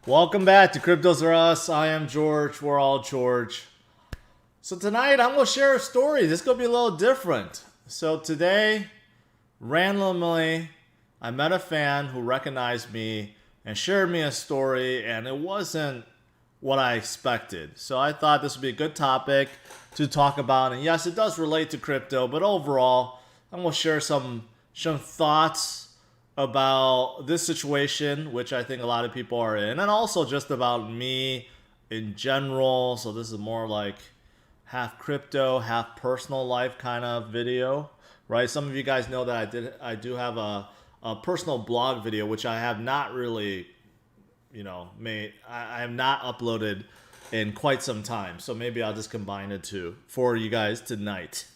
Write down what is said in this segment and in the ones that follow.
Welcome back to CryptosRUs. I am George. We're all George. So tonight I'm going to share a story. This is going to be a little different. So today, randomly, I met a fan who recognized me and shared me a story, and it wasn't what I expected. So I thought this would be a good topic to talk about. And yes, it does relate to crypto, but overall, I'm going to share some thoughts about this situation, which I think a lot of people are in, and also just about me in general. So this is more like half crypto, half personal life kind of video, right? Some of you guys know that I do have a personal blog video, which I have not really, made. I have not uploaded in quite some time. So maybe I'll just combine the two for you guys tonight.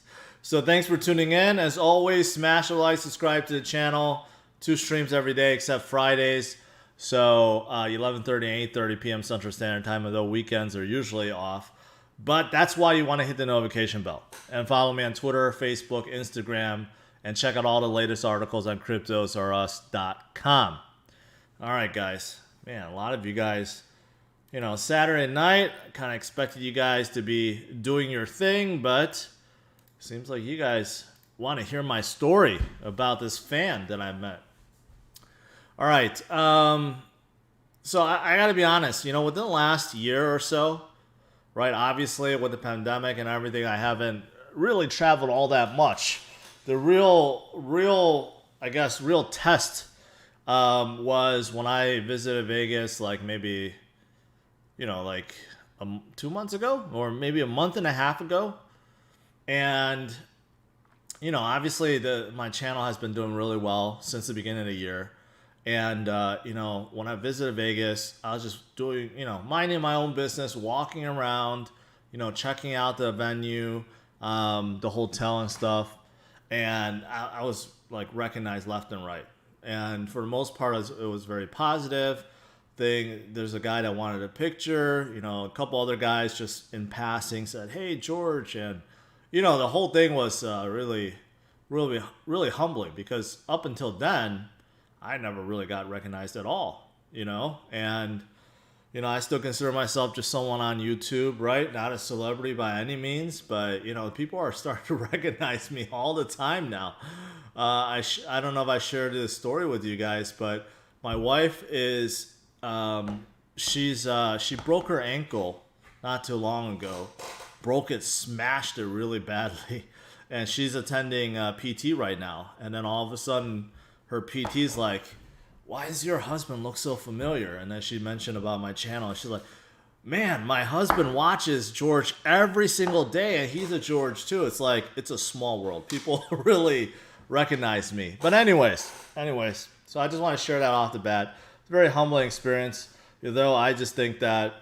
So thanks for tuning in. As always, smash a like, subscribe to the channel. 2 streams every day except Fridays. So 11:30 and 8:30 p.m. Central Standard Time, although weekends are usually off. But that's why you want to hit the notification bell. And follow me on Twitter, Facebook, Instagram, and check out all the latest articles on CryptosRUs.com. All right, guys. Man, a lot of you guys, Saturday night, kind of expected you guys to be doing your thing, but seems like you guys want to hear my story about this fan that I met. All right. So I got to be honest, within the last year or so, right, obviously with the pandemic and everything, I haven't really traveled all that much. The real test was when I visited Vegas, like maybe, 2 months ago or maybe a month and a half ago. And, obviously my channel has been doing really well since the beginning of the year. And, when I visited Vegas, I was just doing, minding my own business, walking around, checking out the venue, the hotel and stuff. And I was like recognized left and right. And for the most part, it was very positive thing. There's a guy that wanted a picture, a couple other guys just in passing said, "Hey, George." And, the whole thing was really, really, really humbling because up until then, I never really got recognized at all, and, I still consider myself just someone on YouTube, right? Not a celebrity by any means, but, people are starting to recognize me all the time now. I don't know if I shared this story with you guys, but my wife is, she broke her ankle not too long ago, smashed it really badly. And she's attending PT right now. And then all of a sudden, her PT's like, "Why does your husband look so familiar?" And then she mentioned about my channel. And she's like, "Man, my husband watches George every single day, and he's a George too." It's like, it's a small world. People really recognize me. But anyways, so I just want to share that off the bat. It's a very humbling experience, though I just think that,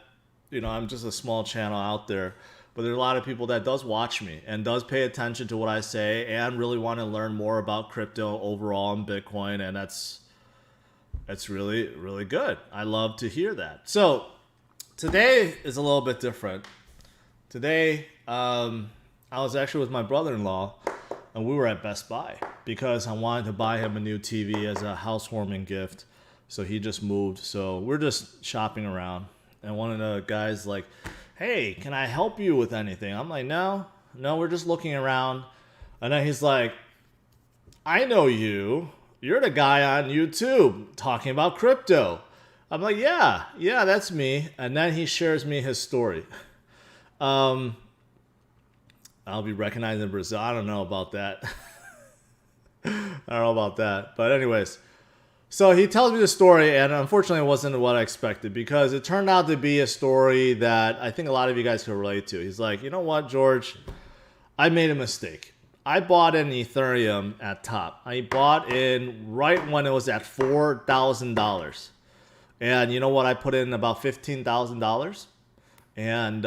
I'm just a small channel out there. But there's a lot of people that does watch me and does pay attention to what I say and really want to learn more about crypto overall and Bitcoin. And that's really, really good. I love to hear that. So today is a little bit different. Today, I was actually with my brother-in-law and we were at Best Buy because I wanted to buy him a new TV as a housewarming gift. So he just moved. So we're just shopping around. And one of the guys like, "Hey, can I help you with anything?" I'm like, no, we're just looking around. And then he's like, "I know you. You're the guy on YouTube talking about crypto." I'm like, yeah, that's me. And then he shares me his story. I'll be recognized in Brazil. I don't know about that. But anyways, so he tells me the story, and unfortunately it wasn't what I expected because it turned out to be a story that I think a lot of you guys can relate to. He's like, "You know what, George? I made a mistake. I bought in Ethereum at top. I bought in right when it was at $4,000. And you know what? I put in about $15,000. And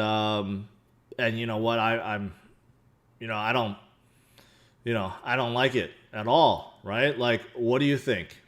you know what? I don't like it at all, right? Like, what do you think?"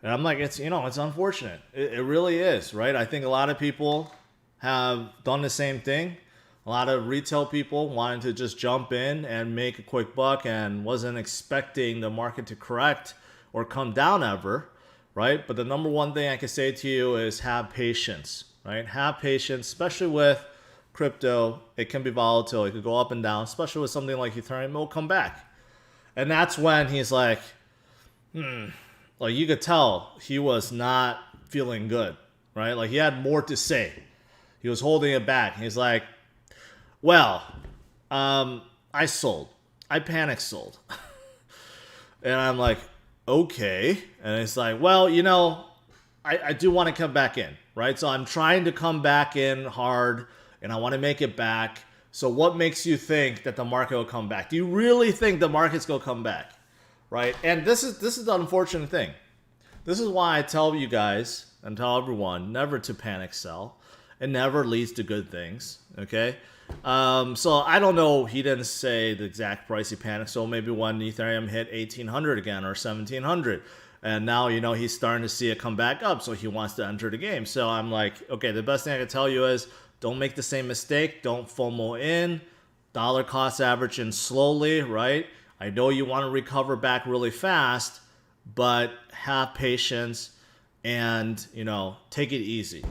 And I'm like, it's unfortunate. It really is, right? I think a lot of people have done the same thing. A lot of retail people wanted to just jump in and make a quick buck and wasn't expecting the market to correct or come down ever. right? But the number one thing I can say to you is have patience, right? Have patience, especially with crypto. It can be volatile. It could go up and down, especially with something like Ethereum. It will come back. And that's when he's like, like you could tell he was not feeling good, right? Like he had more to say. He was holding it back. He's like, well, I sold. I panic sold. And I'm like, okay. And it's like, well, you know, I do want to come back in, right? So I'm trying to come back in hard and I want to make it back. So what makes you think that the market will come back? Do you really think the market's going to come back, right? And this is the unfortunate thing. This is why I tell you guys and tell everyone never to panic sell. It never leads to good things, okay? So I don't know. He didn't say the exact price he panicked. So maybe when Ethereum hit 1,800 again or 1,700, and now, you know, he's starting to see it come back up. So he wants to enter the game. So I'm like, okay, the best thing I can tell you is don't make the same mistake. Don't FOMO in. Dollar cost average in slowly, right? I know you want to recover back really fast, but have patience and, you know, take it easy.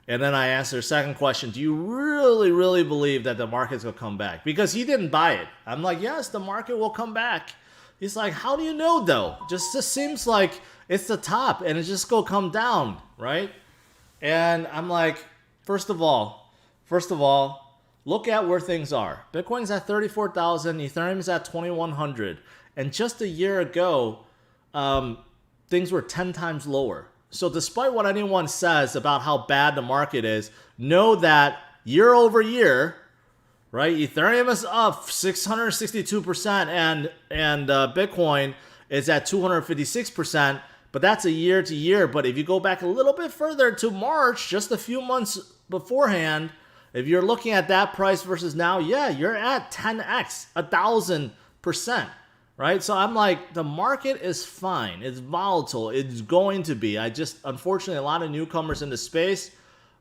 And then I asked her second question, do you really, really believe that the market's going to come back? Because he didn't buy it. I'm like, yes, the market will come back. He's like, how do you know though? Just seems like it's the top and it's just going to come down, right? And I'm like, first of all, look at where things are. Bitcoin's at 34,000, Ethereum's at 2,100. And just a year ago, things were 10 times lower. So despite what anyone says about how bad the market is, know that year over year, right? Ethereum is up 662% and Bitcoin is at 256%, but that's a year to year. But if you go back a little bit further to March, just a few months beforehand, if you're looking at that price versus now, yeah, you're at 10x, 1,000%. Right? So I'm like, the market is fine. It's volatile. It's going to be. Unfortunately, a lot of newcomers in the space,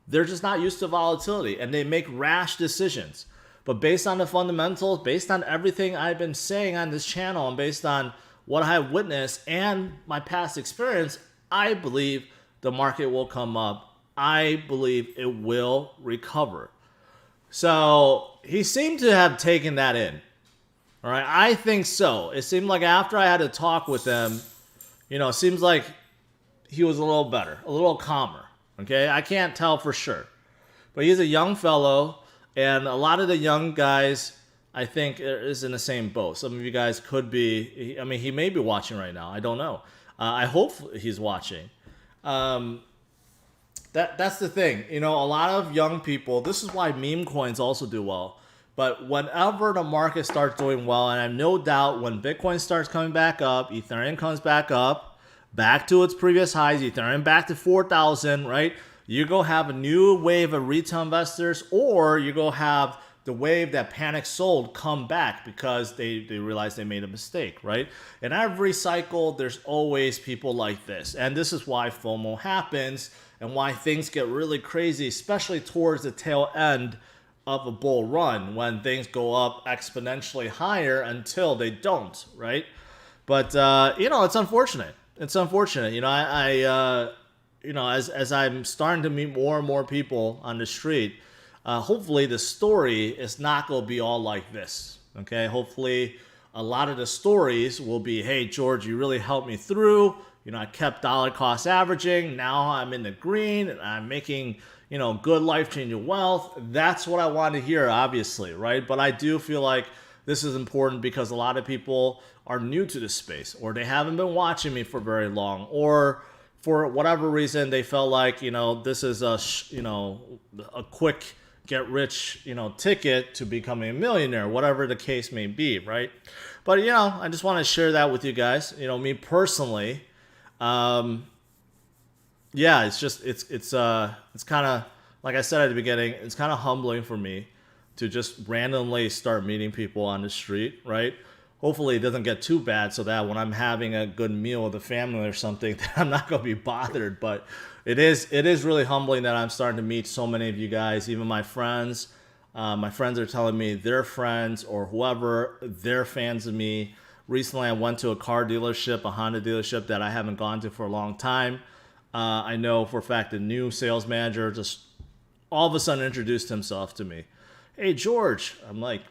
they're just not used to volatility and they make rash decisions. But based on the fundamentals, based on everything I've been saying on this channel and based on what I have witnessed and my past experience, I believe the market will come up. I believe it will recover. So he seemed to have taken that in. All right, I think so. It seemed like after I had a talk with him, you know, it seems like he was a little better, a little calmer. Okay, I can't tell for sure. But he's a young fellow, and a lot of the young guys, I think, is in the same boat. Some of you guys could be, I mean, he may be watching right now. I don't know. I hope he's watching. That's the thing. You know, a lot of young people, this is why meme coins also do well. But whenever the market starts doing well, and I have no doubt when Bitcoin starts coming back up, Ethereum comes back up, back to its previous highs, Ethereum back to 4,000, right? You're going to have a new wave of retail investors, or you're going to have the wave that panic sold come back because they realize they made a mistake, right? In every cycle, there's always people like this. And this is why FOMO happens and why things get really crazy, especially towards the tail end of a bull run when things go up exponentially higher until they don't, right? But you know, it's unfortunate. It's unfortunate. You know, I you know, as I'm starting to meet more and more people on the street, hopefully the story is not going to be all like this. Okay, hopefully a lot of the stories will be, hey George, you really helped me through. You know, I kept dollar cost averaging. Now I'm in the green and I'm making, you know, good life-changing wealth. That's what I want to hear, obviously, right? But I do feel like this is important because a lot of people are new to this space, or they haven't been watching me for very long, or for whatever reason they felt like, you know, this is a quick get rich, you know, ticket to becoming a millionaire, whatever the case may be, right? But you know, I just want to share that with you guys. You know, me personally, yeah, it's just it's kind of, like I said at the beginning, it's kind of humbling for me to just randomly start meeting people on the street, right? Hopefully it doesn't get too bad so that when I'm having a good meal with the family or something, that I'm not going to be bothered. But it is really humbling that I'm starting to meet so many of you guys, even my friends. My friends are telling me their friends or whoever, they're fans of me, Recently, I went to a car dealership, a Honda dealership that I haven't gone to for a long time. I know for a fact the new sales manager just all of a sudden introduced himself to me. Hey, George. I'm like,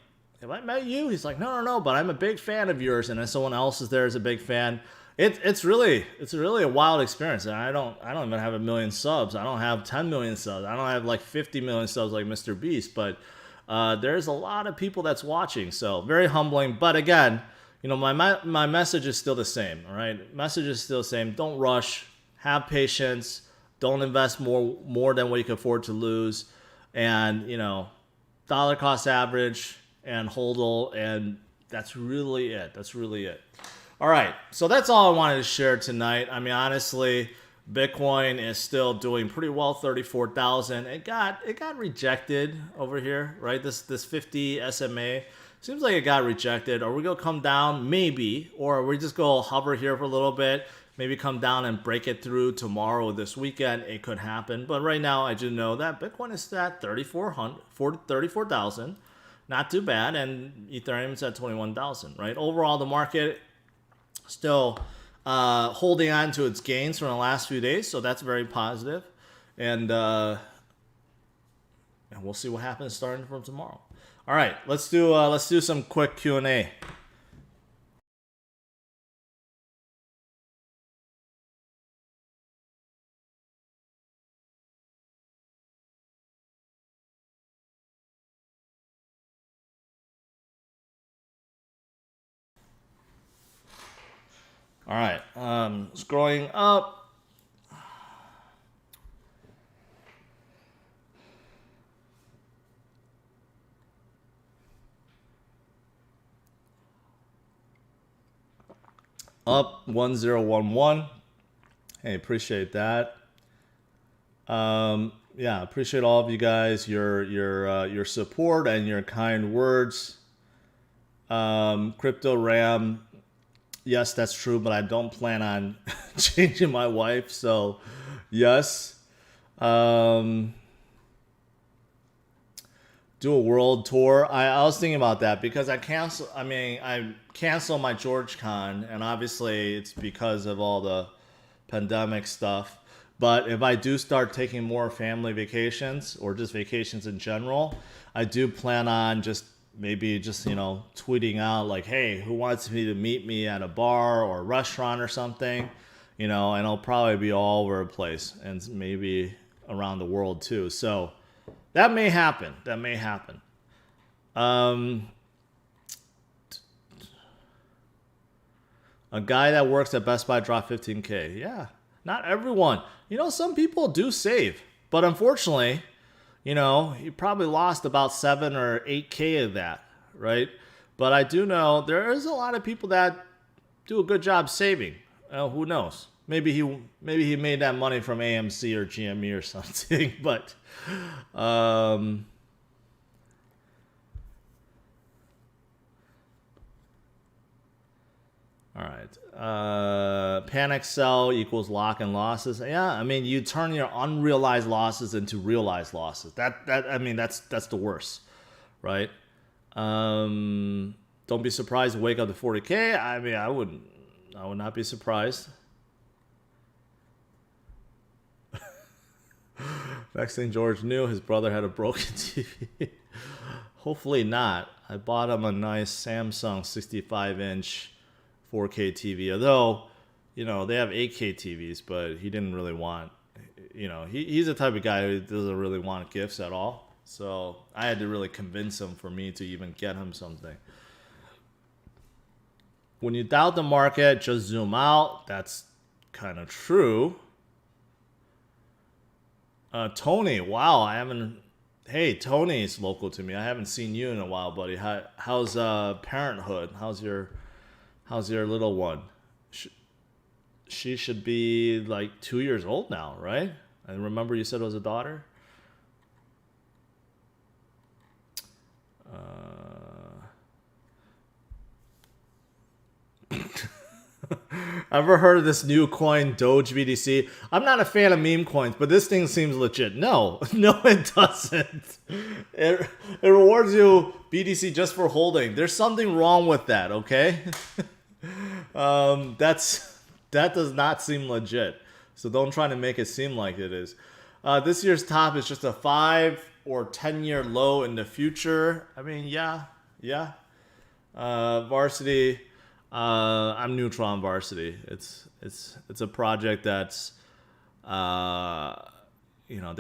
have I met you? He's like, no, but I'm a big fan of yours. And then someone else is there is a big fan. It's really a wild experience. And I don't even have 1 million subs. I don't have 10 million subs. I don't have like 50 million subs like Mr. Beast. But there's a lot of people that's watching. So very humbling. But again, you know, my message is still the same. All right, message is still the same. Don't rush. Have patience. Don't invest more than what you can afford to lose. And, you know, dollar cost average and hodl, and that's really it. All right, so that's all I wanted to share tonight. I mean, honestly, Bitcoin is still doing pretty well, 34,000. It got rejected over here, right? This 50 SMA seems like it got rejected. Are we gonna come down? Maybe, or we just go hover here for a little bit. Maybe come down and break it through tomorrow or this weekend. It could happen. But right now, I do know that Bitcoin is at 34,000. Not too bad. And Ethereum's at 21,000, right? Overall, the market still holding on to its gains from the last few days. So that's very positive. And we'll see what happens starting from tomorrow. All right, let's do some quick Q&A. All right, scrolling up. Up 1011. Hey, appreciate that. Yeah, appreciate all of you guys, your support and your kind words. Crypto Ram. Yes, that's true, but I don't plan on changing my wife. So, yes. Do a world tour. I was thinking about that because I canceled my GeorgeCon, and obviously it's because of all the pandemic stuff. But if I do start taking more family vacations or just vacations in general, I do plan on maybe tweeting out like, hey, who wants me to meet me at a bar or a restaurant or something, and it'll probably be all over the place and maybe around the world too. So that may happen. A guy that works at Best Buy dropped 15K. Yeah, not everyone. Some people do save, but unfortunately, you probably lost about 7 or 8K of that, right? But I do know there is a lot of people that do a good job saving. Who knows? Maybe he made that money from AMC or GME or something. But all right. Panic sell equals lock and losses. Yeah, I mean, you turn your unrealized losses into realized losses. That's the worst, right? Don't be surprised to wake up to 40K. I mean, I would not be surprised. Next thing George knew, his brother had a broken TV. Hopefully not. I bought him a nice Samsung 65-inch 4K TV. Although, they have 8K TVs, but he didn't really want, he's the type of guy who doesn't really want gifts at all. So I had to really convince him for me to even get him something. When you doubt the market, just zoom out. That's kind of true. Tony, wow, hey, Tony's local to me. I haven't seen you in a while, buddy. How's parenthood? How's your little one? She should be like 2 years old now, right? I remember you said it was a daughter. Ever heard of this new coin, Doge BTC? I'm not a fan of meme coins, but this thing seems legit. No, it doesn't. It rewards you BTC just for holding. There's something wrong with that, okay? That does not seem legit. So don't try to make it seem like it is. This year's top is just a 5 or 10 year low in the future. I mean, yeah. Varsity. I'm neutral on varsity. It's a project that's, they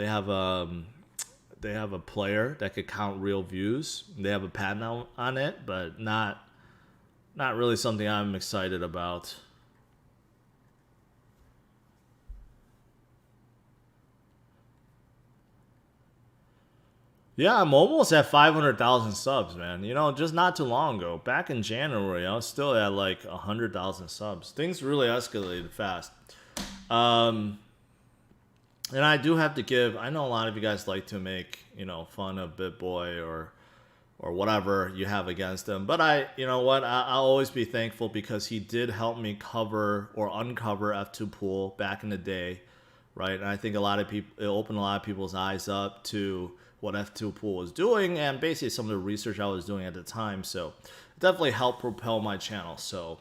have a player that could count real views. They have a patent on it, but not really something I'm excited about. Yeah, I'm almost at 500,000 subs, man. Just not too long ago, back in January, I was still at like 100,000 subs. Things really escalated fast. And I do have to give. I know a lot of you guys like to make fun of BitBoy or whatever you have against him, but you know what? I'll always be thankful because he did help me cover or uncover F2 Pool back in the day, right? And I think a lot of people, it opened a lot of people's eyes up to what F2 Pool was doing and basically some of the research I was doing at the time. So it definitely helped propel my channel. So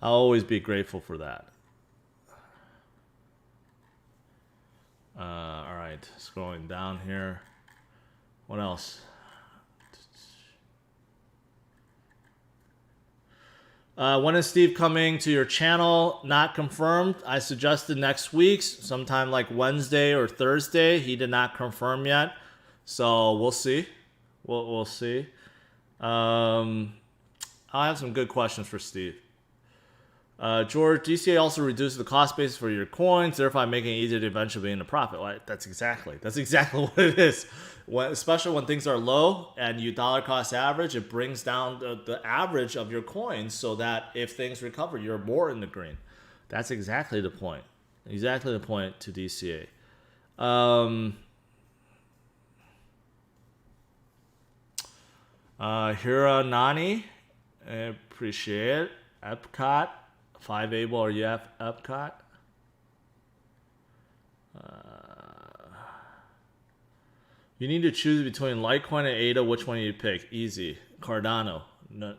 I'll always be grateful for that. All right, scrolling down here. What else? When is Steve coming to your channel? Not confirmed. I suggested next week, sometime like Wednesday or Thursday. He did not confirm yet. So we'll see. We'll see. I have some good questions for Steve. George, DCA also reduces the cost basis for your coins, thereby making it easier to eventually be in a profit. Well, that's exactly what it is. Especially when things are low and you dollar cost average, it brings down the average of your coins so that if things recover, you're more in the green. That's exactly the point. Exactly the point to DCA. Hira Nani, I appreciate it. Epcot, 5Able, are you Epcot? You need to choose between Litecoin and ADA. Which one do you pick? Easy. Cardano. No,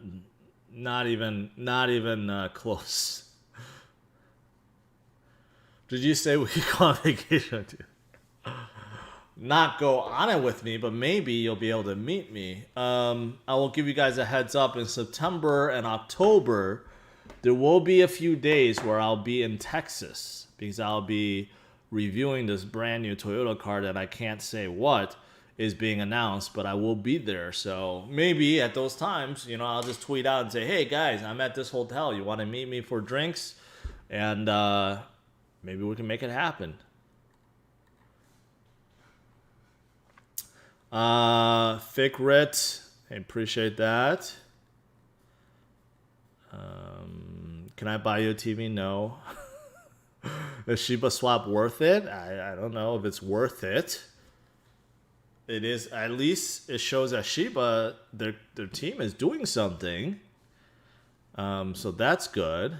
not even close. Did you say we could go on vacation too? Not go on it with me, but maybe you'll be able to meet me. I will give you guys a heads up. In September and October, there will be a few days where I'll be in Texas because I'll be reviewing this brand new Toyota car that I can't say what is being announced, but I will be there. So maybe at those times, I'll just tweet out and say, hey guys, I'm at this hotel. You want to meet me for drinks? And maybe we can make it happen. Fikrit, I appreciate that. Can I buy you a TV? No. Is Shiba Swap worth it? I don't know if it's worth it. It is, at least it shows that Shiba, their team is doing something. So that's good.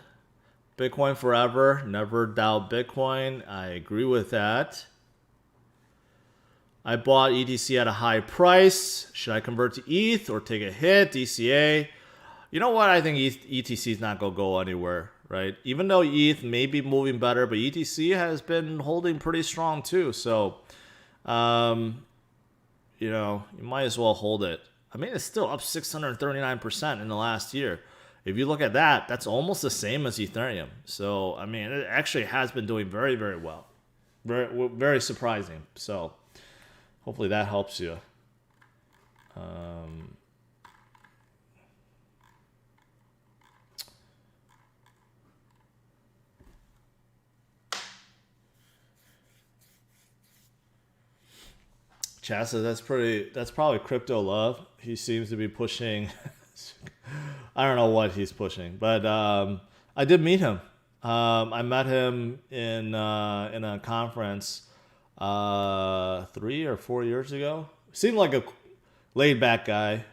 Bitcoin forever. Never doubt Bitcoin. I agree with that. I bought ETC at a high price. Should I convert to ETH or take a hit? DCA. You know what? I think ETC is not going to go anywhere, right? Even though ETH may be moving better, but ETC has been holding pretty strong too. So, you might as well hold it. I mean, it's still up 639% in the last year. If you look at that, that's almost the same as Ethereum. So, I mean, it actually has been doing very, very well. Very, very surprising. So, hopefully that helps you. Chad says that's probably Crypto Love. He seems to be pushing. I don't know what he's pushing, but I did meet him. I met him in a conference 3 or 4 years ago. Seemed like a laid back guy.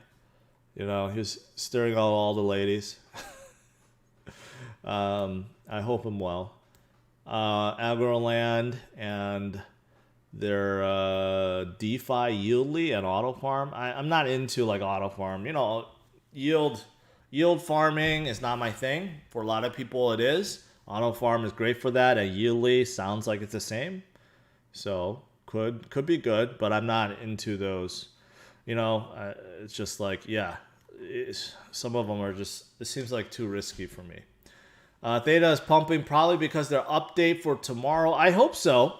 He was staring at all the ladies. I hope him well. Agroland and their DeFi Yieldly and Auto Farm. I'm not into like Auto Farm. Yield Yield farming is not my thing. For a lot of people, it is. Auto farm is great for that. And Yieldly sounds like it's the same. So could be good, but I'm not into those. It's just like, yeah, some of them are just, it seems like too risky for me. Theta is pumping probably because their update for tomorrow. I hope so.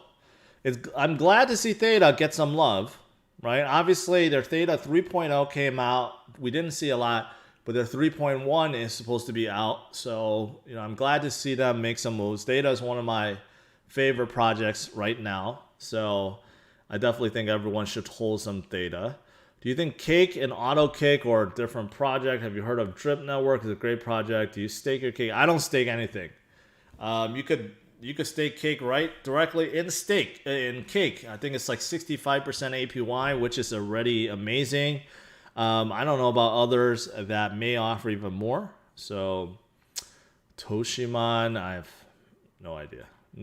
I'm glad to see Theta get some love, right? Obviously, their Theta 3.0 came out. We didn't see a lot, but their 3.1 is supposed to be out. So, I'm glad to see them make some moves. Theta is one of my favorite projects right now. So, I definitely think everyone should hold some Theta. Do you think Cake and Auto Cake or a different project? Have you heard of Drip Network? It's a great project. Do you stake your Cake? I don't stake anything. You could stake Cake right directly in Cake. I think it's like 65% APY, which is already amazing. I don't know about others that may offer even more. So Toshiman, I have no idea. I'm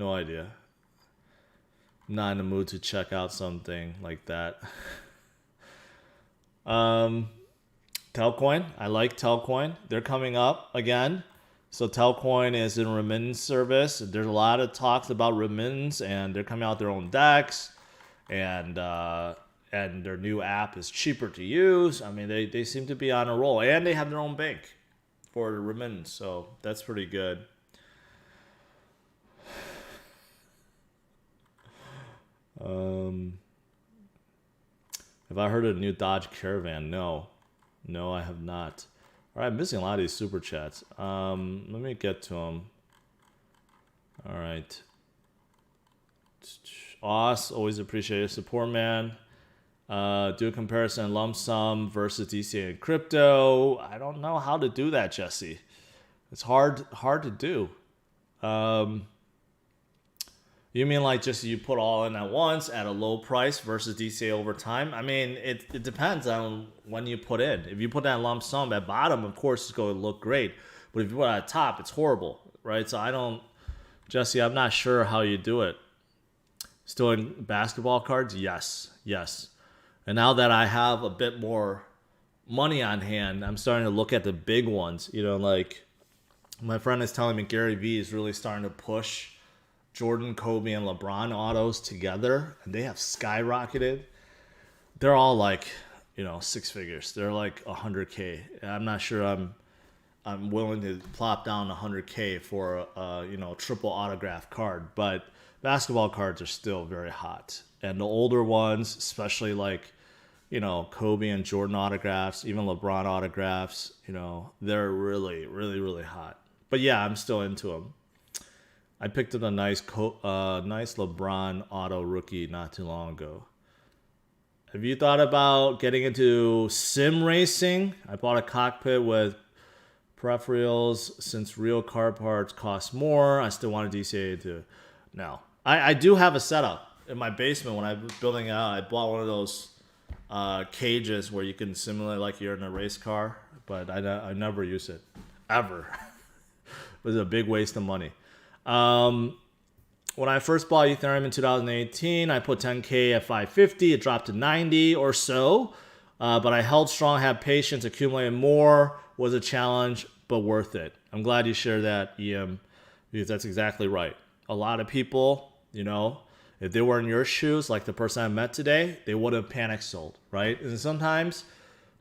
not in the mood to check out something like that. Telcoin. I like Telcoin. They're coming up again. So Telcoin is in remittance service. There's a lot of talks about remittance, and they're coming out their own DEX, and their new app is cheaper to use. I mean, they seem to be on a roll, and they have their own bank for the remittance, so that's pretty good. Have I heard of the new Dodge Caravan? No, I have not. All right, I'm missing a lot of these super chats. Let me get to them. All right. Oz, always appreciate your support, man. Do a comparison lump sum versus DCA and crypto. I don't know how to do that, Jesse. It's hard to do. You mean like just you put all in at once at a low price versus DCA over time? I mean, it depends on when you put in. If you put that lump sum at bottom, of course, it's going to look great. But if you put it at top, it's horrible, right? So Jesse, I'm not sure how you do it. Still in basketball cards? Yes. And now that I have a bit more money on hand, I'm starting to look at the big ones. Like my friend is telling me Gary Vee is really starting to push Jordan, Kobe, and LeBron autos together, and they have skyrocketed. They're all like, six figures. They're like 100K. I'm not sure I'm willing to plop down 100K for a triple autograph card, but basketball cards are still very hot. And the older ones, especially like, Kobe and Jordan autographs, even LeBron autographs, they're really, really, really hot. But yeah, I'm still into them. I picked up a nice LeBron auto rookie not too long ago. Have you thought about getting into sim racing? I bought a cockpit with peripherals since real car parts cost more. I still want a DCA to. No. I do have a setup in my basement. When I was building it out, I bought one of those cages where you can simulate like you're in a race car, but I never use it, ever. It was a big waste of money. When I first bought Ethereum in 2018, I put 10K at 550. It dropped to 90 or so. But I held strong, had patience, accumulated more. Was a challenge, but worth it. I'm glad you shared that, EM, because that's exactly right. A lot of people, if they were in your shoes, like the person I met today, they would have panic sold, right? And sometimes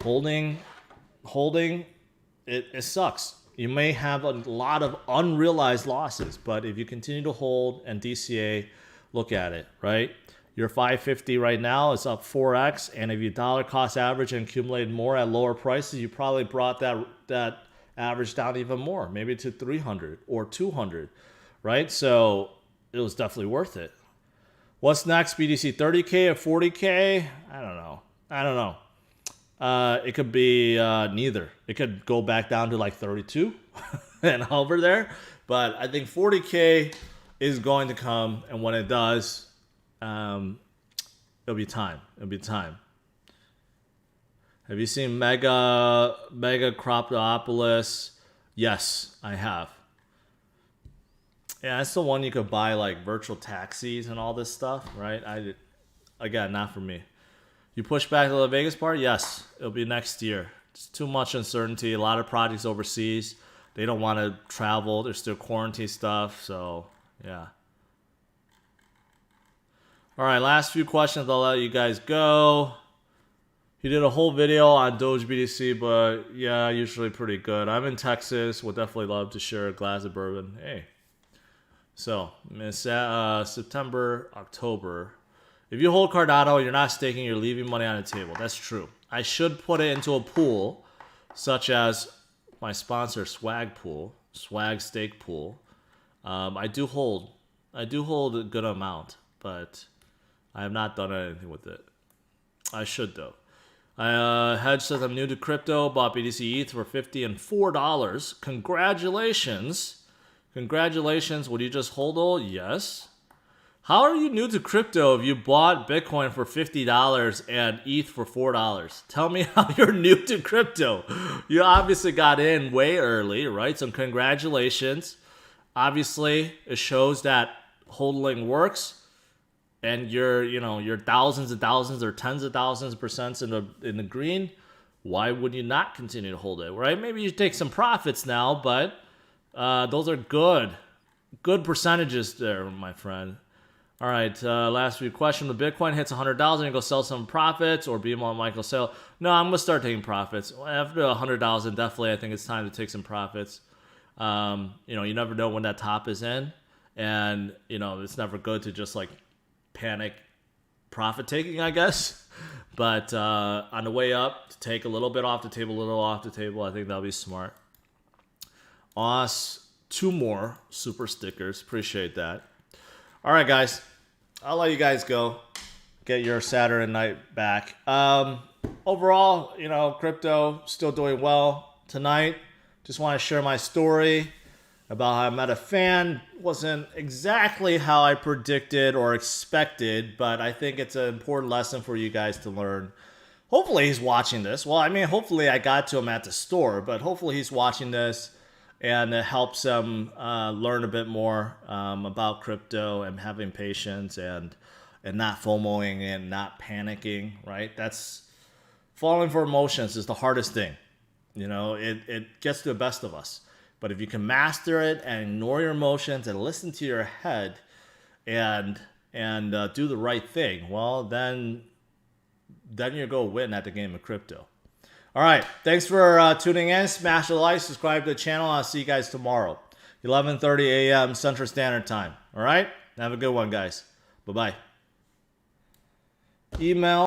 holding, it sucks. You may have a lot of unrealized losses, but if you continue to hold and DCA, look at it, right? Your 550 right now is up 4x, and if you dollar cost average and accumulated more at lower prices, you probably brought that average down even more, maybe to 300 or 200, right? So it was definitely worth it. What's next, BTC? 30K or 40K? I don't know. It could be neither. It could go back down to like 32 and hover there. But I think 40K is going to come. And when it does, it'll be time. Have you seen Mega Croptopolis? Yes, I have. Yeah, that's the one you could buy like virtual taxis and all this stuff, right? Again, not for me. You push back to the Vegas part? Yes, it'll be next year. It's too much uncertainty. A lot of projects overseas. They don't want to travel. There's still quarantine stuff. So, yeah. All right, last few questions. I'll let you guys go. He did a whole video on Doge BTC, but yeah, usually pretty good. I'm in Texas. Would definitely love to share a glass of bourbon. Hey. So, September, October. If you hold Cardano, you're not staking, you're leaving money on the table. That's true. I should put it into a pool, such as my sponsor, Swag Pool, Swag Stake Pool. I do hold a good amount, but I have not done anything with it. I should, though. Hedge says, I'm new to crypto, bought BTC ETH for $50 and $4. Congratulations. Congratulations. Would you just hold all? Yes. How are you new to crypto if you bought Bitcoin for $50 and ETH for $4? Tell me how you're new to crypto. You obviously got in way early, right? So congratulations. Obviously, it shows that hodling works. And you're thousands and thousands or tens of thousands of percents in the green. Why would you not continue to hold it, right? Maybe you take some profits now, but those are good percentages there, my friend. All right, last few questions. The Bitcoin hits 100,000, you go sell some profits, or BMO and Michael sell. No, I'm gonna start taking profits after 100,000. Definitely, I think it's time to take some profits. You never know when that top is in, and it's never good to just like panic profit taking, I guess. But on the way up, to take a little bit off the table, a little off the table, I think that'll be smart. Us, 2 more super stickers. Appreciate that. All right, guys. I'll let you guys go. Get your Saturday night back. Overall, crypto still doing well tonight. Just want to share my story about how I met a fan. Wasn't exactly how I predicted or expected, but I think it's an important lesson for you guys to learn. Hopefully he's watching this. Well, I mean, hopefully I got to him at the store, but hopefully he's watching this and it helps him learn a bit more about crypto and having patience and not FOMOing and not panicking, right? That's falling for emotions is the hardest thing. It gets to the best of us. But if you can master it and ignore your emotions and listen to your head and do the right thing, well, then you're going to win at the game of crypto. All right. Thanks for tuning in. Smash the like, subscribe to the channel. I'll see you guys tomorrow, 11:30 a.m. Central Standard Time. All right? Have a good one, guys. Bye-bye. Email.